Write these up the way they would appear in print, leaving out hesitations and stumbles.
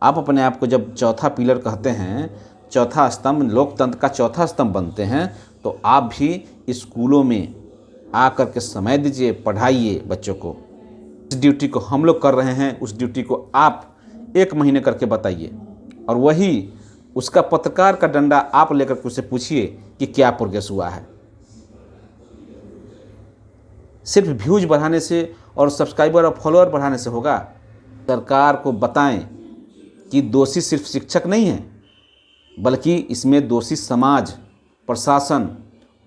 आप अपने आप को जब चौथा पिलर कहते हैं, चौथा स्तंभ, लोकतंत्र का चौथा स्तंभ बनते हैं, तो आप भी स्कूलों में आकर के समय दीजिए, पढ़ाइए बच्चों को। इस ड्यूटी को हम लोग कर रहे हैं, उस ड्यूटी को आप 1 महीने करके बताइए, और वही उसका पत्रकार का डंडा आप लेकर के उससे पूछिए कि क्या प्रोग्रेस हुआ है। सिर्फ व्यूज बढ़ाने से और सब्सक्राइबर और फॉलोअर बढ़ाने से होगा? सरकार को बताएं कि दोषी सिर्फ शिक्षक नहीं है, बल्कि इसमें दोषी समाज, प्रशासन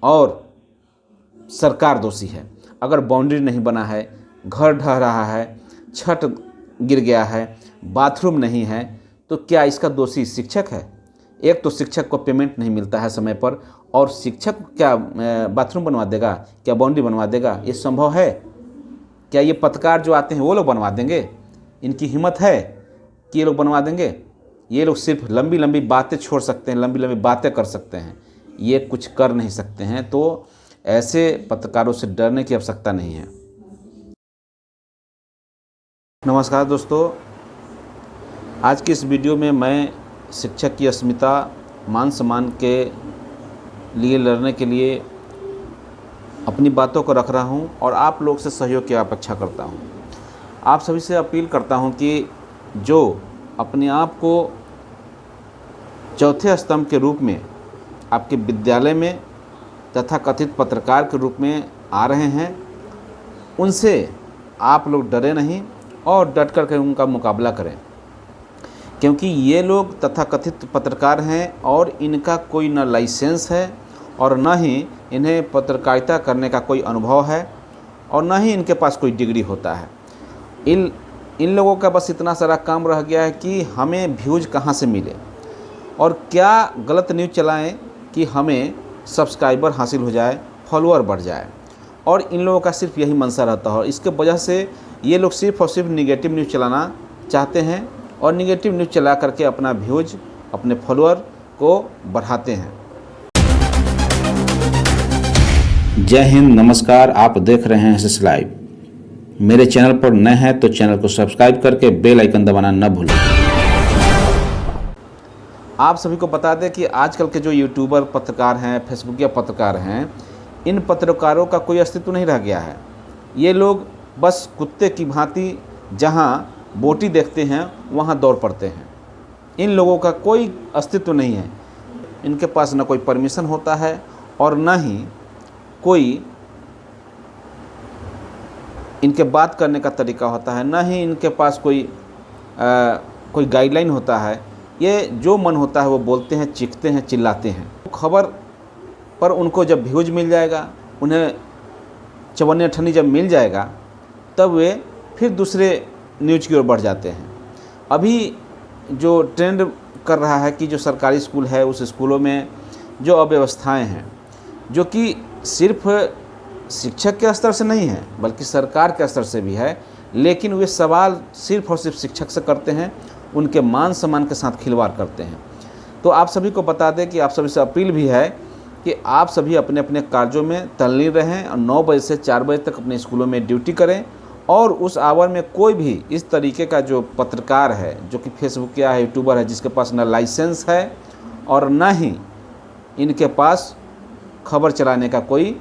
और सरकार दोषी है। अगर बाउंड्री नहीं बना है, घर ढह रहा है, छत गिर गया है, बाथरूम नहीं है, तो क्या इसका दोषी शिक्षक है? एक तो शिक्षक को पेमेंट नहीं मिलता है समय पर, और शिक्षक क्या बाथरूम बनवा देगा, क्या बाउंड्री बनवा देगा? ये संभव है? क्या ये पत्रकार जो आते हैं वो लोग बनवा देंगे? इनकी हिम्मत है कि ये लोग बनवा देंगे? ये लोग सिर्फ लंबी लंबी बातें छोड़ सकते हैं, लंबी लंबी बातें कर सकते हैं, ये कुछ कर नहीं सकते हैं। तो ऐसे पत्रकारों से डरने की आवश्यकता नहीं है। नमस्कार दोस्तों, आज की इस वीडियो में मैं शिक्षक की अस्मिता, मान सम्मान के लिए लड़ने के लिए अपनी बातों को रख रहा हूं और आप लोग से सहयोग की अपेक्षा करता हूं। आप सभी से अपील करता हूं कि जो अपने आप को चौथे स्तंभ के रूप में आपके विद्यालय में तथा कथित पत्रकार के रूप में आ रहे हैं, उनसे आप लोग डरे नहीं और डट कर के उनका मुकाबला करें, क्योंकि ये लोग तथाकथित पत्रकार हैं और इनका कोई न लाइसेंस है और न ही इन्हें पत्रकारिता करने का कोई अनुभव है और न ही इनके पास कोई डिग्री होता है। इन लोगों का बस इतना सारा काम रह गया है कि हमें व्यूज कहाँ से मिले और क्या गलत न्यूज़ चलाएं कि हमें सब्सक्राइबर हासिल हो जाए, फॉलोअर बढ़ जाए, और इन लोगों का सिर्फ यही मंशा रहता है। और इसके वजह से ये लोग सिर्फ और सिर्फ निगेटिव न्यूज़ चलाना चाहते हैं और निगेटिव न्यूज़ चला करके अपना व्यूज, अपने फॉलोअर को बढ़ाते हैं। जय हिंद, नमस्कार। आप देख रहे हैं एसएस लाइव। मेरे चैनल पर नए हैं तो चैनल को सब्सक्राइब करके बेल आइकन दबाना न भूलें। आप सभी को बता दें कि आजकल के जो यूट्यूबर पत्रकार हैं, फेसबुकिया पत्रकार हैं, इन पत्रकारों का कोई अस्तित्व नहीं रह गया है। ये लोग बस कुत्ते की भांति जहां बोटी देखते हैं वहां दौड़ पड़ते हैं। इन लोगों का कोई अस्तित्व नहीं है। इनके पास न कोई परमिशन होता है और न ही कोई इनके बात करने का तरीका होता है, न ही इनके पास कोई गाइडलाइन होता है। ये जो मन होता है वो बोलते हैं, चीखते हैं, चिल्लाते हैं। खबर पर उनको जब व्यूज मिल जाएगा, उन्हें चवन्नी अठन्नी जब मिल जाएगा, तब वे फिर दूसरे न्यूज़ की ओर बढ़ जाते हैं। अभी जो ट्रेंड कर रहा है कि जो सरकारी स्कूल है, उस स्कूलों में जो अव्यवस्थाएं हैं, जो कि सिर्फ शिक्षक के स्तर से नहीं है बल्कि सरकार के स्तर से भी है, लेकिन वे सवाल सिर्फ और सिर्फ शिक्षक से करते हैं, उनके मान सम्मान के साथ खिलवाड़ करते हैं। तो आप सभी को बता दें कि आप सभी से अपील भी है कि आप सभी अपने अपने कार्यों में तल्लीन रहें और 9 बजे से 4 बजे तक अपने स्कूलों में ड्यूटी करें। और उस आवर में कोई भी इस तरीके का जो पत्रकार है, जो कि फेसबुक या यूट्यूबर है, जिसके पास न लाइसेंस है और न ही इनके पास खबर चलाने का कोई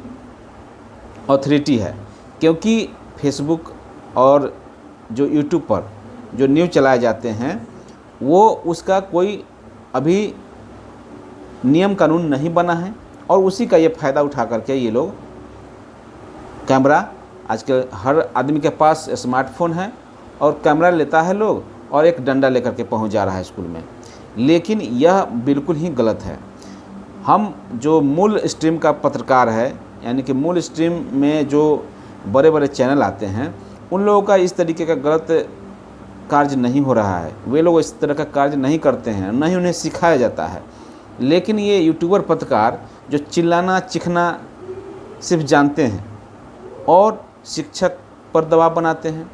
अथॉरिटी है, क्योंकि फेसबुक और जो यूट्यूब पर जो न्यूज़ चलाए जाते हैं वो उसका कोई अभी नियम कानून नहीं बना है, और उसी का ये फ़ायदा उठा करके ये लोग कैमरा, आजकल हर आदमी के पास स्मार्टफोन है और कैमरा लेता है लोग और एक डंडा लेकर के पहुंच जा रहा है स्कूल में। लेकिन यह बिल्कुल ही गलत है। हम जो मूल स्ट्रीम का पत्रकार है, यानी कि मूल स्ट्रीम में जो बड़े बड़े चैनल आते हैं, उन लोगों का इस तरीके का गलत कार्य नहीं हो रहा है। वे लोग इस तरह का कार्य नहीं करते हैं, न ही उन्हें सिखाया जाता है। लेकिन ये यूट्यूबर पत्रकार जो चिल्लाना चिखना सिर्फ जानते हैं और शिक्षक पर दबाव बनाते हैं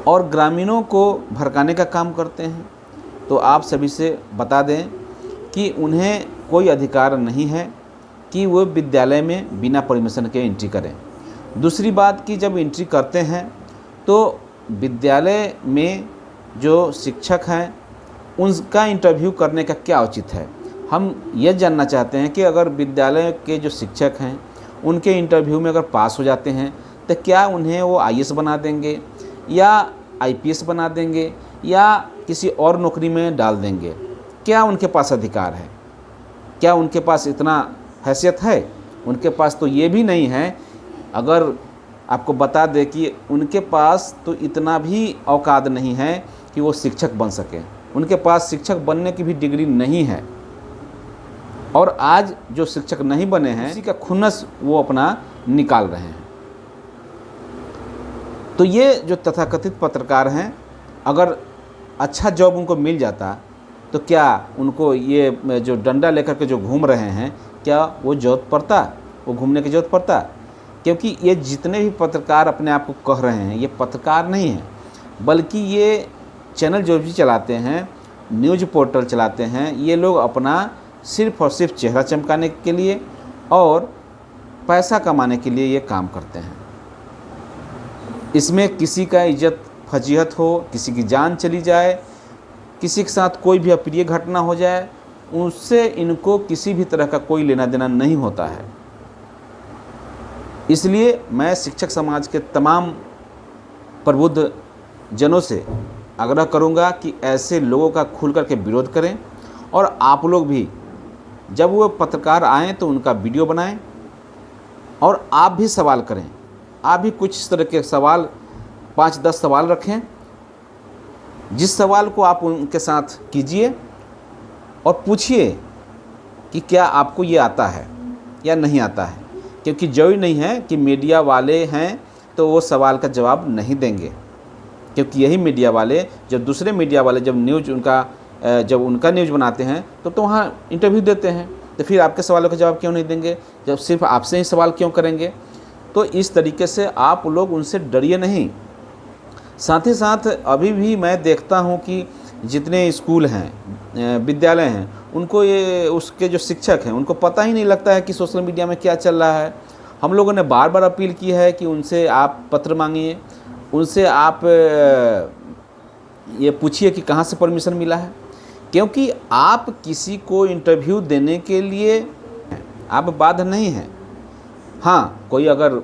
और ग्रामीणों को भड़काने का काम करते हैं, तो आप सभी से बता दें कि उन्हें कोई अधिकार नहीं है कि वो विद्यालय में बिना परमिशन के एंट्री करें। दूसरी बात कि जब एंट्री करते हैं तो विद्यालय में जो शिक्षक हैं उनका इंटरव्यू करने का क्या उचित है। हम ये जानना चाहते हैं कि अगर विद्यालय के जो शिक्षक हैं उनके इंटरव्यू में अगर पास हो जाते हैं तो क्या उन्हें वो आईएएस बना देंगे या आईपीएस बना देंगे या किसी और नौकरी में डाल देंगे। क्या उनके पास अधिकार है, क्या उनके पास इतना हैसियत है? उनके पास तो ये भी नहीं है। अगर आपको बता दें कि उनके पास तो इतना भी औकात नहीं है कि वो शिक्षक बन सके, उनके पास शिक्षक बनने की भी डिग्री नहीं है। और आज जो शिक्षक नहीं बने हैं उसी का खुन्नस वो अपना निकाल रहे हैं। तो ये जो तथाकथित पत्रकार हैं, अगर अच्छा जॉब उनको मिल जाता तो क्या उनको ये जो डंडा लेकर के जो घूम रहे हैं, क्या वो जरूरत पड़ता, वो घूमने की जरूरत पड़ता? क्योंकि ये जितने भी पत्रकार अपने आप को कह रहे हैं ये पत्रकार नहीं हैं, बल्कि ये चैनल जो भी चलाते हैं, न्यूज़ पोर्टल चलाते हैं, ये लोग अपना सिर्फ़ और सिर्फ चेहरा चमकाने के लिए और पैसा कमाने के लिए ये काम करते हैं। इसमें किसी का इज्जत फजीहत हो, किसी की जान चली जाए, किसी के साथ कोई भी अप्रिय घटना हो जाए, उससे इनको किसी भी तरह का कोई लेना देना नहीं होता है। इसलिए मैं शिक्षक समाज के तमाम प्रबुद्ध जनों से आग्रह करूंगा कि ऐसे लोगों का खुल करके विरोध करें और आप लोग भी जब वो पत्रकार आएँ तो उनका वीडियो बनाएं और आप भी सवाल करें। आप भी कुछ इस तरह के सवाल 5-10 सवाल रखें, जिस सवाल को आप उनके साथ कीजिए और पूछिए कि क्या आपको ये आता है या नहीं आता है। क्योंकि जरूरी नहीं है कि मीडिया वाले हैं तो वो सवाल का जवाब नहीं देंगे, क्योंकि यही मीडिया वाले जब दूसरे मीडिया वाले जब उनका न्यूज़ बनाते हैं तो वहाँ इंटरव्यू देते हैं, तो फिर आपके सवालों का जवाब क्यों नहीं देंगे, जब सिर्फ आपसे ही सवाल क्यों करेंगे। तो इस तरीके से आप लोग उनसे डरिए नहीं। साथ ही साथ अभी भी मैं देखता हूँ कि जितने स्कूल हैं, विद्यालय हैं, उनको ये उसके जो शिक्षक हैं उनको पता ही नहीं लगता है कि सोशल मीडिया में क्या चल रहा है। हम लोगों ने बार बार अपील की है कि उनसे आप पत्र मांगिए, उनसे आप ये पूछिए कि कहाँ से परमिशन मिला है। क्योंकि आप किसी को इंटरव्यू देने के लिए आप बाध्य नहीं हैं। हाँ, कोई अगर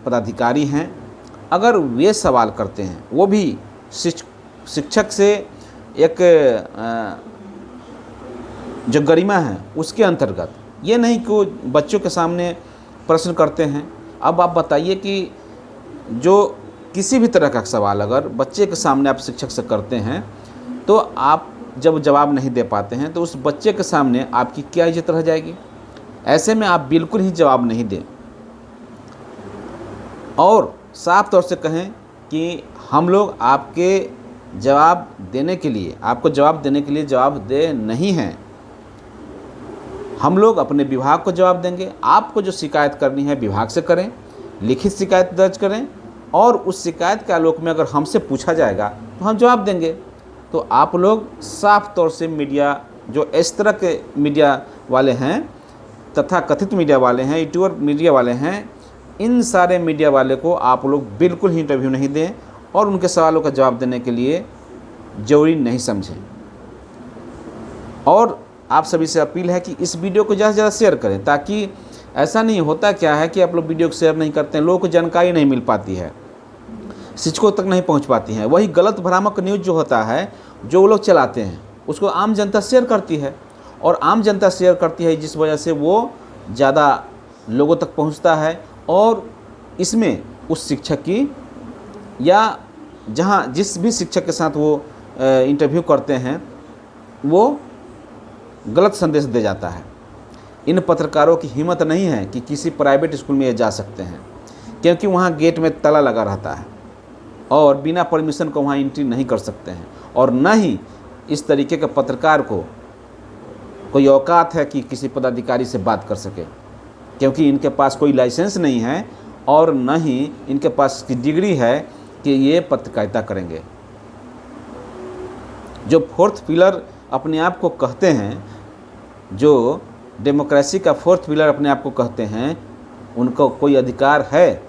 पदाधिकारी हैं, अगर वे सवाल करते हैं, वो भी शिक्षक से एक जो गरिमा है उसके अंतर्गत, ये नहीं कि बच्चों के सामने प्रश्न करते हैं। अब आप बताइए कि जो किसी भी तरह का सवाल अगर बच्चे के सामने आप शिक्षक से करते हैं तो आप जब जवाब नहीं दे पाते हैं तो उस बच्चे के सामने आपकी क्या इज्जत रह जाएगी। ऐसे में आप बिल्कुल ही जवाब नहीं दें और साफ तौर से कहें कि हम लोग आपके जवाब देने के लिए, आपको जवाब देने के लिए जवाबदेह नहीं हैं। हम लोग अपने विभाग को जवाब देंगे। आपको जो शिकायत करनी है विभाग से करें, लिखित शिकायत दर्ज करें और उस शिकायत के आलोक में अगर हमसे पूछा जाएगा तो हम जवाब देंगे। तो आप लोग साफ तौर से मीडिया, जो इस तरह के मीडिया वाले हैं, तथा कथित मीडिया वाले हैं, यूट्यूबर मीडिया वाले हैं, इन सारे मीडिया वाले को आप लोग बिल्कुल ही इंटरव्यू नहीं दें और उनके सवालों का जवाब देने के लिए जरूरी नहीं समझें। और आप सभी से अपील है कि इस वीडियो को ज़्यादा से ज़्यादा शेयर करें, ताकि ऐसा नहीं होता क्या है कि आप लोग वीडियो को शेयर नहीं करते हैं, लोगों को जानकारी नहीं मिल पाती है, शिक्षकों तक नहीं पहुंच पाती है। वही गलत भ्रामक न्यूज़ जो होता है, जो वो लोग चलाते हैं, उसको आम जनता शेयर करती है और आम जनता शेयर करती है, जिस वजह से वो ज़्यादा लोगों तक पहुंचता है और इसमें उस शिक्षक की या जिस भी शिक्षक के साथ वो इंटरव्यू करते हैं वो गलत संदेश दे जाता है। इन पत्रकारों की हिम्मत नहीं है कि किसी प्राइवेट स्कूल में ये जा सकते हैं, क्योंकि वहाँ गेट में ताला लगा रहता है और बिना परमिशन को वहाँ एंट्री नहीं कर सकते हैं। और न ही इस तरीके के पत्रकार को कोई औकात है कि किसी पदाधिकारी से बात कर सके, क्योंकि इनके पास कोई लाइसेंस नहीं है और न ही इनके पास की डिग्री है कि ये पत्रकारिता करेंगे। जो फोर्थ पिलर अपने आप को कहते हैं, जो डेमोक्रेसी का फोर्थ पिलर अपने आप को कहते हैं, उनको कोई अधिकार है,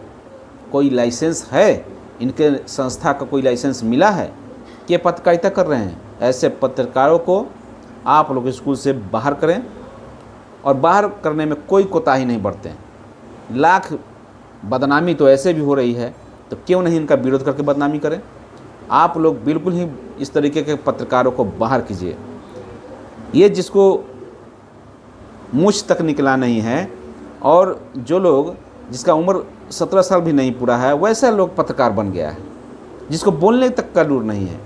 कोई लाइसेंस है, इनके संस्था का कोई लाइसेंस मिला है? कि पत्रकारिता कर रहे हैं, ऐसे पत्रकारों को आप लोग स्कूल से बाहर करें और बाहर करने में कोई कोताही नहीं बरतें। लाख बदनामी तो ऐसे भी हो रही है, तो क्यों नहीं इनका विरोध करके बदनामी करें। आप लोग बिल्कुल ही इस तरीके के पत्रकारों को बाहर कीजिए। ये जिसको मूछ तक निकला नहीं है और जो लोग जिसका उम्र 17 साल भी नहीं पूरा है, वैसा लोग पत्रकार बन गया है, जिसको बोलने तक का लूर नहीं है,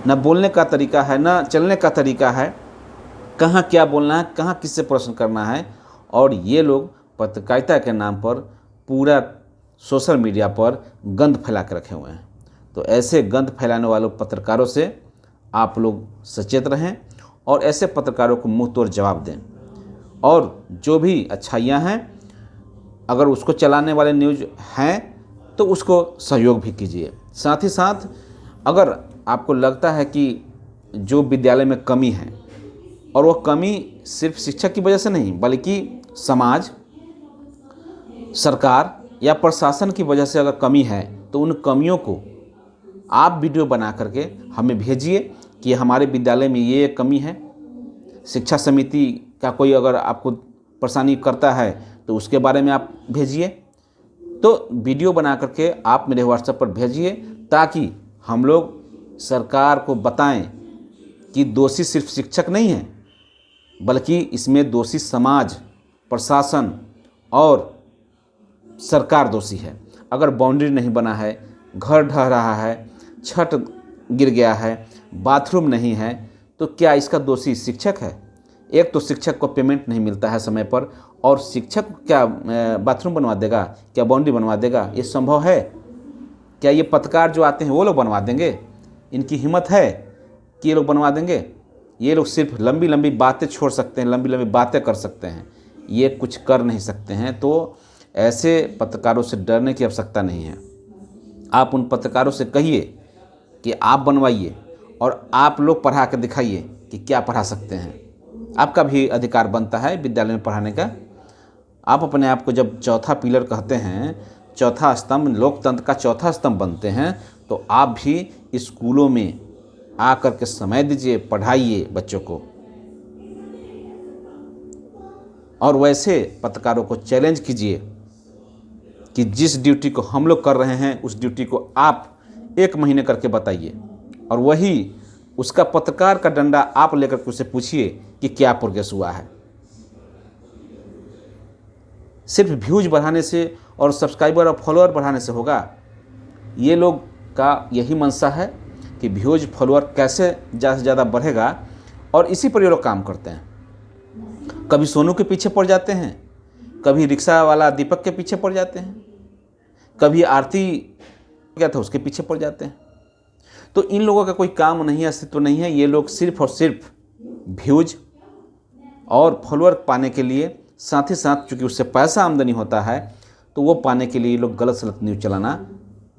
न बोलने का तरीका है, न चलने का तरीका है, कहाँ क्या बोलना है, कहाँ किससे प्रश्न करना है। और ये लोग पत्रकारिता के नाम पर पूरा सोशल मीडिया पर गंद फैला के रखे हुए हैं। तो ऐसे गंद फैलाने वाले पत्रकारों से आप लोग सचेत रहें और ऐसे पत्रकारों को मुंह तोड़ जवाब दें। और जो भी अच्छाइयाँ हैं, अगर उसको चलाने वाले न्यूज़ हैं तो उसको सहयोग भी कीजिए। साथ ही साथ अगर आपको लगता है कि जो विद्यालय में कमी है, और वो कमी सिर्फ शिक्षक की वजह से नहीं बल्कि समाज, सरकार या प्रशासन की वजह से अगर कमी है, तो उन कमियों को आप वीडियो बना करके हमें भेजिए कि हमारे विद्यालय में ये कमी है। शिक्षा समिति का कोई अगर आपको परेशानी करता है तो उसके बारे में आप भेजिए। तो वीडियो बना करके आप मेरे व्हाट्सएप पर भेजिए, ताकि हम लोग सरकार को बताएं कि दोषी सिर्फ शिक्षक नहीं है, बल्कि इसमें दोषी समाज, प्रशासन और सरकार दोषी है। अगर बाउंड्री नहीं बना है, घर ढह रहा है, छत गिर गया है, बाथरूम नहीं है, तो क्या इसका दोषी शिक्षक है? एक तो शिक्षक को पेमेंट नहीं मिलता है समय पर, और शिक्षक क्या बाथरूम बनवा देगा, क्या बाउंड्री बनवा देगा? ये संभव है क्या? ये पत्रकार जो आते हैं वो लोग बनवा देंगे? इनकी हिम्मत है कि ये लोग बनवा देंगे? ये लोग सिर्फ लंबी लंबी बातें छोड़ सकते हैं, लंबी लंबी बातें कर सकते हैं, ये कुछ कर नहीं सकते हैं। तो ऐसे पत्रकारों से डरने की आवश्यकता नहीं है। आप उन पत्रकारों से कहिए कि आप बनवाइए और आप लोग पढ़ा के दिखाइए कि क्या पढ़ा सकते हैं। आपका भी अधिकार बनता है विद्यालय में पढ़ाने का। आप अपने आप को जब चौथा पिलर कहते हैं, चौथा स्तंभ, लोकतंत्र का चौथा स्तंभ बनते हैं, तो आप भी स्कूलों में आकर के समय दीजिए, पढ़ाइए बच्चों को। और वैसे पत्रकारों को चैलेंज कीजिए कि जिस ड्यूटी को हम लोग कर रहे हैं, उस ड्यूटी को आप 1 महीने करके बताइए, और वही उसका पत्रकार का डंडा आप लेकर के उससे पूछिए कि क्या प्रोग्रेस हुआ है। सिर्फ व्यूज बढ़ाने से और सब्सक्राइबर और फॉलोअर बढ़ाने से होगा? ये लोग का यही मंशा है कि व्यूज फॉलोअर कैसे ज़्यादा से ज़्यादा बढ़ेगा, और इसी पर ये लोग काम करते हैं। कभी सोनू के पीछे पड़ जाते हैं, कभी रिक्शा वाला दीपक के पीछे पड़ जाते हैं, कभी आरती क्या था उसके पीछे पड़ जाते हैं। तो इन लोगों का कोई काम नहीं है, अस्तित्व नहीं है। ये लोग सिर्फ और सिर्फ व्यूज और फॉलोअर पाने के लिए, साथ ही साथ चूँकि उससे पैसा आमदनी होता है, तो वो पाने के लिए ये लोग गलत सलत न्यूज़ चलाना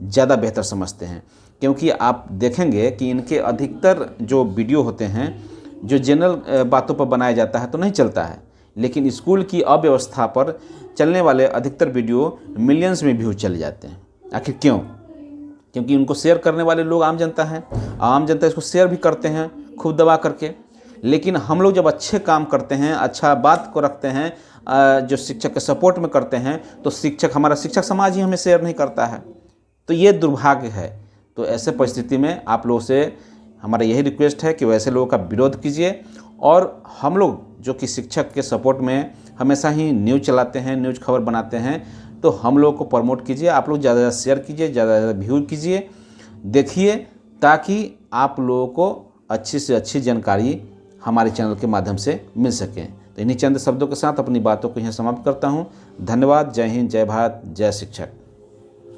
ज़्यादा बेहतर समझते हैं। क्योंकि आप देखेंगे कि इनके अधिकतर जो वीडियो होते हैं, जो जनरल बातों पर बनाया जाता है तो नहीं चलता है, लेकिन स्कूल की अव्यवस्था पर चलने वाले अधिकतर वीडियो मिलियंस में व्यूज चले जाते हैं। आखिर क्यों? क्योंकि उनको शेयर करने वाले लोग आम जनता हैं। आम जनता इसको शेयर भी करते हैं खूब दबा करके। लेकिन हम लोग जब अच्छे काम करते हैं, अच्छा बात को रखते हैं, जो शिक्षक के सपोर्ट में करते हैं, तो हमारा शिक्षक समाज ही हमें शेयर नहीं करता है। तो ये दुर्भाग्य है। तो ऐसे परिस्थिति में आप लोगों से हमारा यही रिक्वेस्ट है कि वैसे लोगों का विरोध कीजिए। और हम लोग जो कि शिक्षक के सपोर्ट में हमेशा ही न्यूज़ चलाते हैं, न्यूज़ खबर बनाते हैं, तो हम लोगों को प्रमोट कीजिए। आप लोग ज़्यादा से शेयर कीजिए, ज़्यादा से ज़्यादा व्यू कीजिए, देखिए, ताकि आप लोगों को अच्छी से अच्छी जानकारी हमारे चैनल के माध्यम से मिल सके। तो इन्हीं चंद शब्दों के साथ अपनी बातों को यहाँ समाप्त करता हूँ। धन्यवाद। जय हिंद, जय भारत, जय शिक्षक।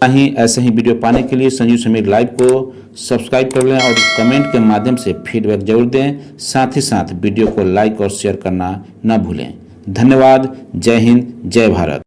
ऐसे ही वीडियो पाने के लिए संजीव समीर लाइव को सब्सक्राइब कर लें और कमेंट के माध्यम से फीडबैक जरूर दें। साथ ही साथ वीडियो को लाइक और शेयर करना न भूलें। धन्यवाद। जय हिंद, जय भारत।